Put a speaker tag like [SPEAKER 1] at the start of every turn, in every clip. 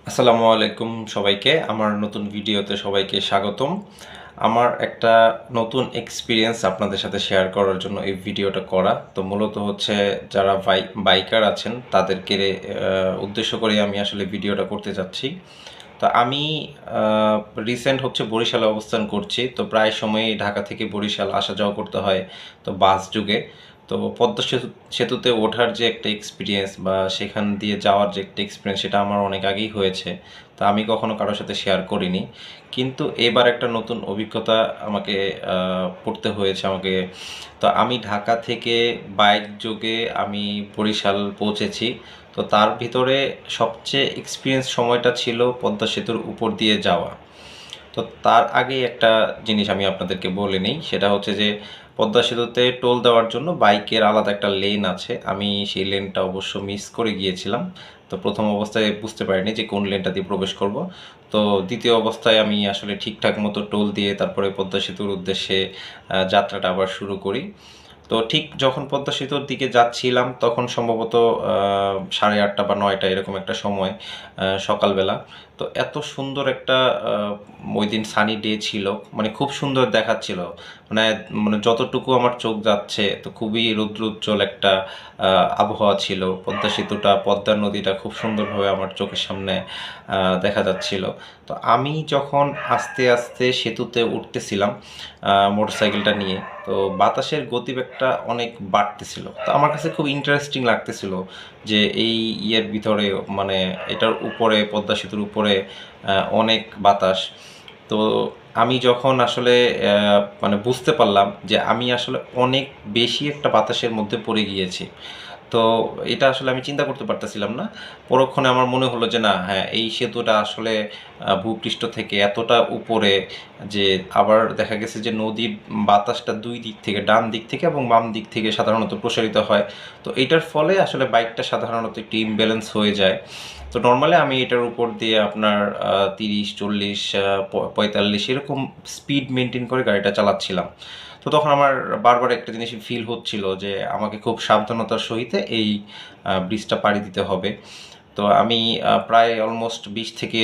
[SPEAKER 1] আসসালামু আলাইকুম সবাইকে। আমার নতুন ভিডিওতে সবাইকে স্বাগতম। আমার একটা নতুন এক্সপেরিয়েন্স আপনাদের সাথে শেয়ার করার জন্য এই ভিডিওটা করা। তো মূলত হচ্ছে যারা বাইকার আছেন তাদেরকে উদ্দেশ্য করে আমি আসলে ভিডিওটা করতে যাচ্ছি। তো আমি রিসেন্ট হচ্ছে বরিশালে অবস্থান করছি। তো প্রায় সময়ই ঢাকা থেকে বরিশাল আসা যাওয়া করতে হয় তো বাস যুগে। তো পদ্মা সেতুতে ওঠার যে একটা এক্সপিরিয়েন্স বা সেখান দিয়ে যাওয়ার যে একটা এক্সপিরিয়েন্স সেটা আমার অনেক আগেই হয়েছে। তো আমি কখনো কারোর সাথে শেয়ার করিনি। কিন্তু এবার একটা নতুন অভিজ্ঞতা আমাকে পড়তে হয়েছে আমাকে। তো আমি ঢাকা থেকে বাইক যোগে আমি বরিশাল পৌঁছেছি। তো তার ভিতরে সবচেয়ে এক্সপিরিয়েন্স সময়টা ছিল পদ্মা সেতুর উপর দিয়ে যাওয়া। তো তার আগে একটা জিনিস আমি আপনাদেরকে বলে নিই, সেটা হচ্ছে যে পদ্মা সেতুতে টোল দেওয়ার জন্য বাইকের আলাদা একটা লেন আছে। আমি সেই লেনটা অবশ্য মিস করে গিয়েছিলাম। তো প্রথম অবস্থায় বুঝতে পারিনি যে কোন লেনটা দিয়ে প্রবেশ করব। তো দ্বিতীয় অবস্থায় আমি আসলে ঠিকঠাক মতো টোল দিয়ে তারপরে পদ্মা সেতুর উদ্দেশ্যে যাত্রাটা আবার শুরু করি। তো ঠিক যখন পদ্মা সেতুর দিকে যাচ্ছিলাম তখন সম্ভবত 8:30 বা 9টা এরকম একটা সময়, সকালবেলা। তো এত সুন্দর একটা ওই দিন সানি ডে ছিল, মানে খুব সুন্দর দেখাচ্ছিল। মানে মানে যতটুকু আমার চোখ যাচ্ছে তো খুবই রৌদ্রোজ্জ্বল একটা আবহাওয়া ছিল। পদ্মা সেতুটা, পদ্মা নদীটা খুব সুন্দরভাবে আমার চোখের সামনে দেখা যাচ্ছিল। তো আমি যখন আস্তে আস্তে সেতুতে উঠতেছিলাম মোটরসাইকেলটা নিয়ে, তো বাতাসের গতিবেগটা অনেক বাড়তেছিল। তো আমার কাছে খুব ইন্টারেস্টিং লাগতেছিল যে এই ইয়ের ভিতরে, মানে এটার উপরে, পদ্মা সেতুর উপরে অনেক বাতাস। তো আমি যখন আসলে মানে বুঝতে পারলাম যে আমি আসলে অনেক বেশি একটা বাতাসের মধ্যে পড়ে গিয়েছি। তো এটা আসলে আমি চিন্তা করতে পারতেছিলাম না। পরক্ষণে আমার মনে হলো যে না, হ্যাঁ, এই সেতুটা আসলে ভূপৃষ্ঠ থেকে এতটা উপরে যে আবার দেখা গেছে যে নদীর বাতাসটা ২ দিক থেকে, ডান দিক থেকে এবং বাম দিক থেকে সাধারণত প্রসারিত হয়। তো এইটার ফলে আসলে বাইকটা সাধারণত একটু ইমব্যালেন্স হয়ে যায়। তো নরমালি আমি এটার উপর দিয়ে আপনার ৩০, ৪০, ৪৫ এরকম স্পিড মেইনটেইন করে গাড়িটা চালাচ্ছিলাম। তো তখন আমার বারবার একটা জিনিস ফিল হচ্ছিল যে আমাকে খুব সাবধানতার সহিত এই ব্রিজটা পাড়ি দিতে হবে। তো আমি প্রায় অলমোস্ট ২০ থেকে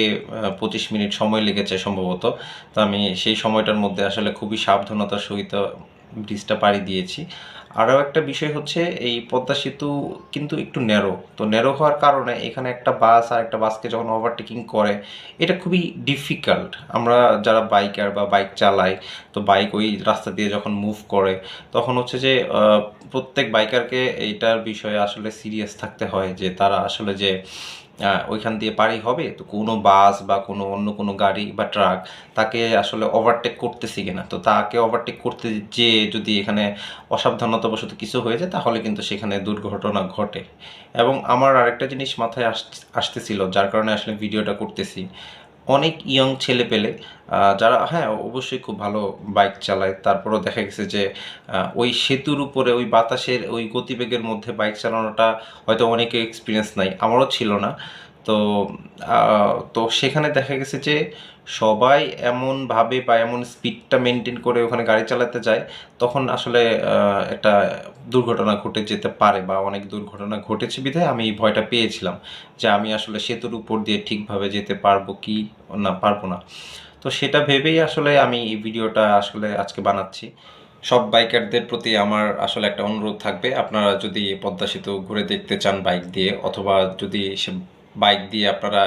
[SPEAKER 1] ২৫ মিনিট সময় লেগেছে সম্ভবত। তো আমি সেই সময়টার মধ্যে আসলে খুবই সাবধানতার সহিত ব্রিজটা পাড়ি দিয়েছি। আরও একটা বিষয় হচ্ছে এই পদ্মা সেতু কিন্তু একটু ন্যারো। তো ন্যারো হওয়ার কারণে এখানে একটা বাস আরেকটা বাসকে যখন ওভারটেকিং করে, এটা খুবই ডিফিকাল্ট। আমরা যারা বাইকার বা বাইক চালাই, তো বাইক ওই রাস্তা দিয়ে যখন মুভ করে তখন হচ্ছে যে প্রত্যেক বাইকারকে এইটার বিষয়ে আসলে সিরিয়াস থাকতে হয় যে তারা আসলে যে ওইখান দিয়ে পারি হবে, তো কোনো বাস বা কোনো অন্য কোনো গাড়ি বা ট্রাক তাকে আসলে ওভারটেক করতেছি কিনা। তো তাকে ওভারটেক করতে যেয়ে যদি এখানে অসাবধানতাবশত কিছু হয়ে যায় তাহলে কিন্তু সেখানে দুর্ঘটনা ঘটে। এবং আমার আরেকটা জিনিস মাথায় আসতেছিল, যার কারণে আসলে ভিডিওটা করতেছি। অনেক ইয়ং ছেলেপেলে যারা, হ্যাঁ, অবশ্যই খুব ভালো বাইক চালায়। তারপরেও দেখা গেছে যে ওই সেতুর উপরে ওই বাতাসের ওই গতিবেগের মধ্যে বাইক চালানোটা হয়তো অনেকের এক্সপিরিয়েন্স নাই। আমারও ছিল না। তো তো সেখানে দেখা গেছে যে সবাই এমনভাবে বা এমন স্পিডটা মেইনটেইন করে ওখানে গাড়ি চালাতে যায়, তখন আসলে একটা দুর্ঘটনা ঘটে যেতে পারে বা অনেক দুর্ঘটনা ঘটেছে বিধায় আমি এই ভয়টা পেয়েছিলাম যে আমি আসলে সেতুর উপর দিয়ে ঠিকভাবে যেতে পারবো কি না পারবো না। তো সেটা ভেবেই আসলে আমি এই ভিডিওটা আসলে আজকে বানাচ্ছি। সব বাইকারদের প্রতি আমার আসলে একটা অনুরোধ থাকবে, আপনারা যদি পদ্মা সেতু ঘুরে দেখতে চান বাইক দিয়ে, অথবা যদি সে বাইক দিয়ে আপনারা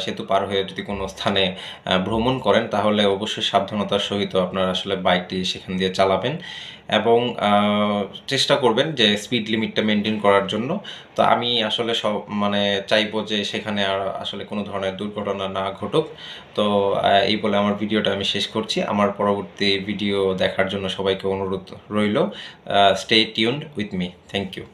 [SPEAKER 1] সেতু পার হয়ে যদি কোনো স্থানে ভ্রমণ করেন, তাহলে অবশ্যই সাবধানতার সহিত আপনারা আসলে বাইকটি সেখান দিয়ে চালাবেন এবং চেষ্টা করবেন যে স্পিড লিমিটটা মেনটেন করার জন্য। তো আমি আসলে মানে চাইবো যে সেখানে আর আসলে কোনো ধরনের দুর্ঘটনা না ঘটুক। তো এই বলে আমার ভিডিওটা আমি শেষ করছি। আমার পরবর্তী ভিডিও দেখার জন্য সবাইকে অনুরোধ রইল। Stay tuned with me. Thank you.